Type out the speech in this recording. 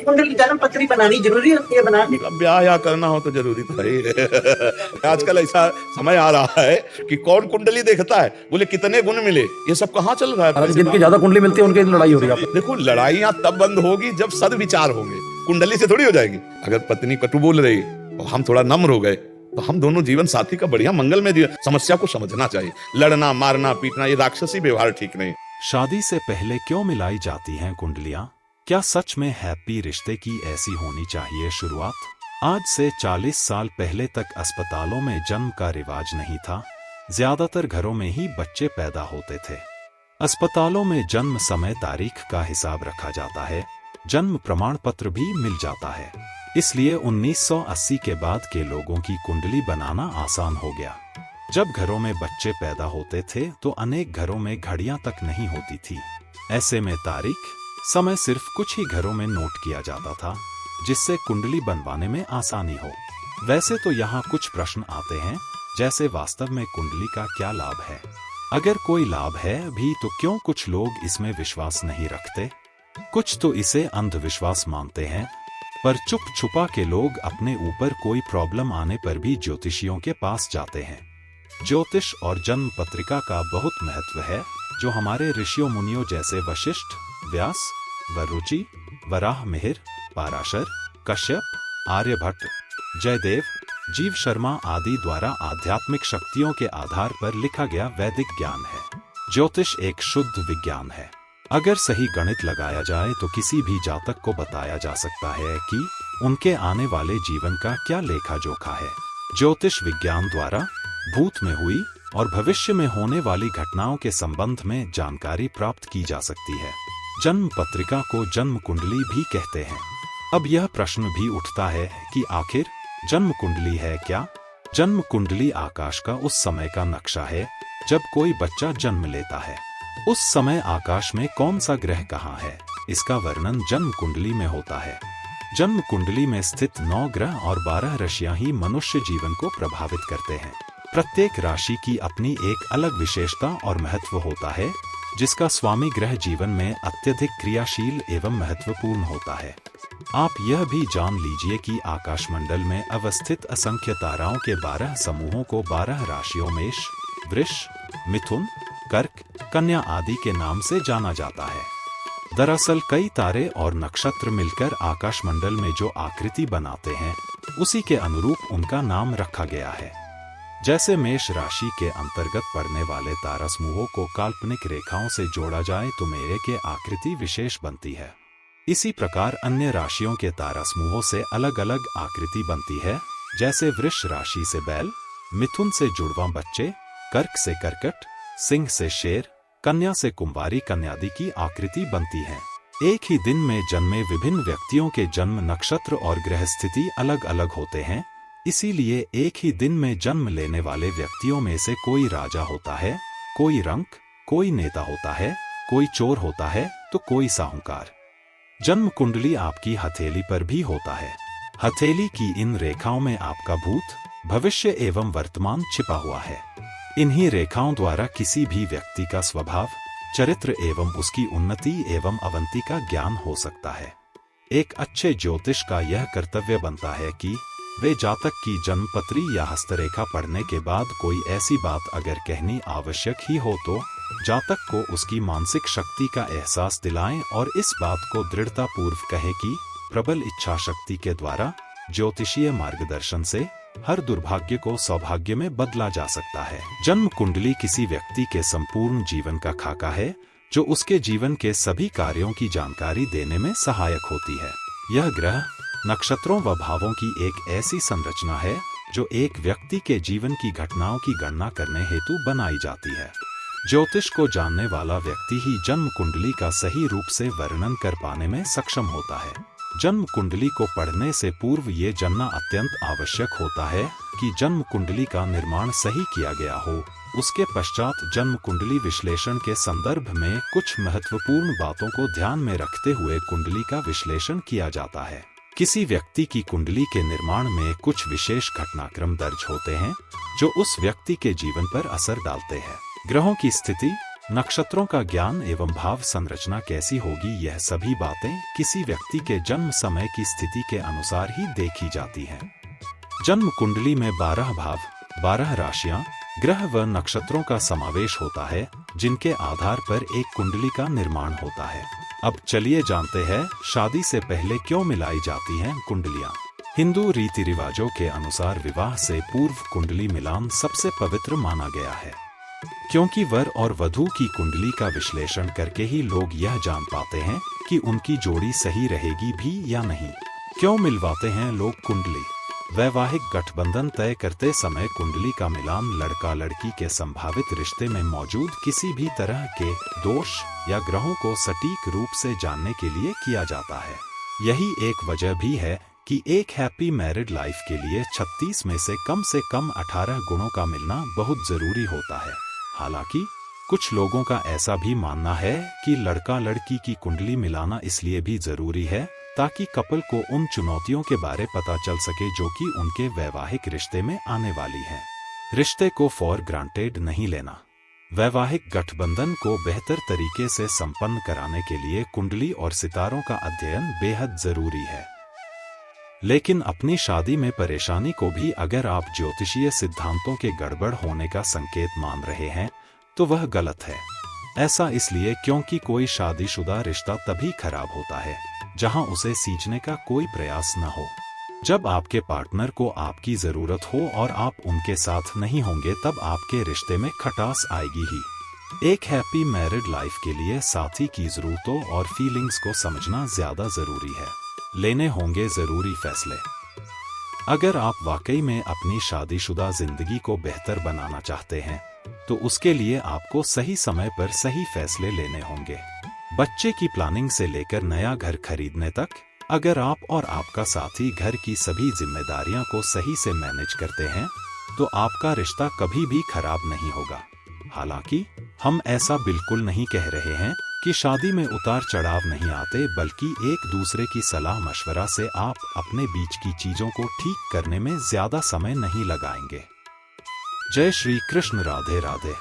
कुंडली जन्म पत्री बनानी जरूरी होती है बनानी? ब्याह या करना हो तो जरूरी तो है ही। आजकल ऐसा समय आ रहा है कि कौन कुंडली देखता है, बोले कितने गुण मिले, ये सब कहाँ चल रहा है। जिनकी ज्यादा कुंडली मिलती है उनकी लड़ाई हो रही है। देखो लड़ाइयां तब बंद होगी जब सद्विचार होंगे, कुंडली से थोड़ी हो जाएगी। अगर पत्नी कटु बोल रही और हम थोड़ा नम्र हो गए तो हम दोनों जीवन साथी का बढ़िया मंगल में जीवन। समस्या को समझना चाहिए, लड़ना मारना पीटना ये राक्षसी व्यवहार ठीक नहीं। शादी से पहले क्यों मिलाई जाती हैं कुंडलियां? क्या सच में हैप्पी रिश्ते की ऐसी होनी चाहिए शुरुआत? आज से 40 साल पहले तक अस्पतालों में जन्म का रिवाज नहीं था। ज्यादातर घरों में ही बच्चे पैदा होते थे। अस्पतालों में जन्म समय तारीख का हिसाब रखा जाता है, जन्म प्रमाण पत्र भी मिल जाता है। इसलिए 1980 के बाद के लोगों की कुंडली बनाना आसान हो गया। जब घरों में बच्चे पैदा होते थे तो अनेक घरों में घड़ियां तक नहीं होती थी। ऐसे में तारीख समय सिर्फ कुछ ही घरों में नोट किया जाता था, जिससे कुंडली बनवाने में आसानी हो। वैसे तो यहाँ कुछ प्रश्न आते हैं, जैसे वास्तव में कुंडली का क्या लाभ है? अगर कोई लाभ है भी तो क्यों कुछ लोग इसमें विश्वास नहीं रखते? कुछ तो इसे अंधविश्वास मानते हैं, पर चुप छुपा के लोग अपने ऊपर कोई प्रॉब्लम आने पर भी ज्योतिषियों के पास जाते हैं। ज्योतिष और जन्म पत्रिका का बहुत महत्व है, जो हमारे ऋषियों मुनियों जैसे वशिष्ठ, व्यास, वरुचि, वराह मिहिर, पाराशर, कश्यप, आर्यभट्ट, जयदेव, जीव शर्मा आदि द्वारा आध्यात्मिक शक्तियों के आधार पर लिखा गया वैदिक ज्ञान है। ज्योतिष एक शुद्ध विज्ञान है। अगर सही गणित लगाया जाए तो किसी भी जातक को बताया जा सकता है कि उनके आने वाले जीवन का क्या लेखा जोखा है। ज्योतिष विज्ञान द्वारा भूत में हुई और भविष्य में होने वाली घटनाओं के संबंध में जानकारी प्राप्त की जा सकती है। जन्म पत्रिका को जन्म कुंडली भी कहते हैं। अब यह प्रश्न भी उठता है कि आखिर जन्म कुंडली है क्या? जन्म कुंडली आकाश का उस समय का नक्शा है जब कोई बच्चा जन्म लेता है। उस समय आकाश में कौन सा ग्रह कहाँ है, इसका वर्णन जन्म कुंडली में होता है। जन्म कुंडली में स्थित 9 ग्रह और 12 राशियां ही मनुष्य जीवन को प्रभावित करते हैं। प्रत्येक राशि की अपनी एक अलग विशेषता और महत्व होता है, जिसका स्वामी ग्रह जीवन में अत्यधिक क्रियाशील एवं महत्वपूर्ण होता है। आप यह भी जान लीजिए कि आकाशमंडल में अवस्थित असंख्य ताराओं के 12 समूहों को 12 राशियों मेष, वृष, मिथुन, कर्क, कन्या आदि के नाम से जाना जाता है। दरअसल कई तारे और नक्षत्र मिलकर आकाशमंडल में जो आकृति बनाते हैं, उसी के अनुरूप उनका नाम रखा गया है। जैसे मेष राशि के अंतर्गत पड़ने वाले तारा समूहों को काल्पनिक रेखाओं से जोड़ा जाए तो मेरे के आकृति विशेष बनती है। इसी प्रकार अन्य राशियों के तारा समूहों से अलग अलग आकृति बनती है। जैसे वृष राशि से बैल, मिथुन से जुड़वा बच्चे, कर्क से करकट, सिंह से शेर, कन्या से कुंवारी कन्यादि की आकृति बनती है। एक ही दिन में जन्मे विभिन्न व्यक्तियों के जन्म नक्षत्र और ग्रह स्थिति अलग अलग होते हैं। इसीलिए एक ही दिन में जन्म लेने वाले व्यक्तियों में से कोई राजा होता है, कोई रंक, कोई नेता होता है, कोई चोर होता है तो कोई साहूकार। जन्म कुंडली आपकी हथेली पर भी होता है। हथेली की इन रेखाओं में आपका भूत, भविष्य एवं वर्तमान छिपा हुआ है। इन्हीं रेखाओं द्वारा किसी भी व्यक्ति का स्वभाव, चरित्र एवं उसकी उन्नति एवं अवंति का ज्ञान हो सकता है। एक अच्छे ज्योतिष का यह कर्तव्य बनता है कि वे जातक की जन्मपत्री या हस्तरेखा पढ़ने के बाद कोई ऐसी बात अगर कहनी आवश्यक ही हो तो जातक को उसकी मानसिक शक्ति का एहसास दिलाएं और इस बात को दृढ़ता पूर्व कहें कि प्रबल इच्छा शक्ति के द्वारा ज्योतिषीय मार्गदर्शन से हर दुर्भाग्य को सौभाग्य में बदला जा सकता है। जन्म कुंडली किसी व्यक्ति के संपूर्ण जीवन का खाका है, जो उसके जीवन के सभी कार्यों की जानकारी देने में सहायक होती है। यह ग्रह, नक्षत्रों व भावों की एक ऐसी संरचना है जो एक व्यक्ति के जीवन की घटनाओं की गणना करने हेतु बनाई जाती है। ज्योतिष को जानने वाला व्यक्ति ही जन्म कुंडली का सही रूप से वर्णन कर पाने में सक्षम होता है। जन्म कुंडली को पढ़ने से पूर्व ये जानना अत्यंत आवश्यक होता है कि जन्म कुंडली का निर्माण सही किया गया हो। उसके पश्चात जन्म कुंडली विश्लेषण के संदर्भ में कुछ महत्वपूर्ण बातों को ध्यान में रखते हुए कुंडली का विश्लेषण किया जाता है। किसी व्यक्ति की कुंडली के निर्माण में कुछ विशेष घटनाक्रम दर्ज होते हैं जो उस व्यक्ति के जीवन पर असर डालते हैं। ग्रहों की स्थिति, नक्षत्रों का ज्ञान एवं भाव संरचना कैसी होगी, यह सभी बातें किसी व्यक्ति के जन्म समय की स्थिति के अनुसार ही देखी जाती हैं। जन्म कुंडली में 12 भाव, 12 राशियां, ग्रह व नक्षत्रों का समावेश होता है, जिनके आधार पर एक कुंडली का निर्माण होता है। अब चलिए जानते हैं शादी से पहले क्यों मिलाई जाती हैं कुंडलियां। हिंदू रीति रिवाजों के अनुसार विवाह से पूर्व कुंडली मिलान सबसे पवित्र माना गया है, क्योंकि वर और वधू की कुंडली का विश्लेषण करके ही लोग यह जान पाते हैं कि उनकी जोड़ी सही रहेगी भी या नहीं। क्यों मिलवाते हैं लोग कुंडली? वैवाहिक गठबंधन तय करते समय कुंडली का मिलान लड़का लड़की के संभावित रिश्ते में मौजूद किसी भी तरह के दोष या ग्रहों को सटीक रूप से जानने के लिए किया जाता है। यही एक वजह भी है कि एक हैप्पी मैरिड लाइफ के लिए 36 में से कम 18 गुणों का मिलना बहुत जरूरी होता है। हालांकि कुछ लोगों का ऐसा भी मानना है कि लड़का लड़की की कुंडली मिलाना इसलिए भी जरूरी है ताकि कपल को उन चुनौतियों के बारे पता चल सके जो कि उनके वैवाहिक रिश्ते में आने वाली हैं। रिश्ते को फॉर ग्रांटेड नहीं लेना। वैवाहिक गठबंधन को बेहतर तरीके से संपन्न कराने के लिए कुंडली और सितारों का अध्ययन बेहद जरूरी है। लेकिन अपनी शादी में परेशानी को भी अगर आप ज्योतिषीय सिद्धांतों के गड़बड़ होने का संकेत मान रहे हैं तो वह गलत है। ऐसा इसलिए क्योंकि कोई शादीशुदा रिश्ता तभी खराब होता है जहां उसे सींचने का कोई प्रयास न हो। जब आपके पार्टनर को आपकी जरूरत हो और आप उनके साथ नहीं होंगे तब आपके रिश्ते में खटास आएगी ही। एक हैप्पी मैरिड लाइफ के लिए साथी की जरूरतों और फीलिंग्स को समझना ज्यादा जरूरी है। लेने होंगे जरूरी फैसले। अगर आप वाकई में अपनी शादीशुदा जिंदगी को बेहतर बनाना चाहते हैं तो उसके लिए आपको सही समय पर सही फैसले लेने होंगे। बच्चे की प्लानिंग से लेकर नया घर खरीदने तक, अगर आप और आपका साथी घर की सभी जिम्मेदारियां को सही से मैनेज करते हैं तो आपका रिश्ता कभी भी खराब नहीं होगा। हालांकि हम ऐसा बिल्कुल नहीं कह रहे हैं कि शादी में उतार चढ़ाव नहीं आते, बल्कि एक दूसरे की सलाह मशवरा से आप अपने बीच की चीजों को ठीक करने में ज्यादा समय नहीं लगाएंगे। जय श्री कृष्ण। राधे राधे।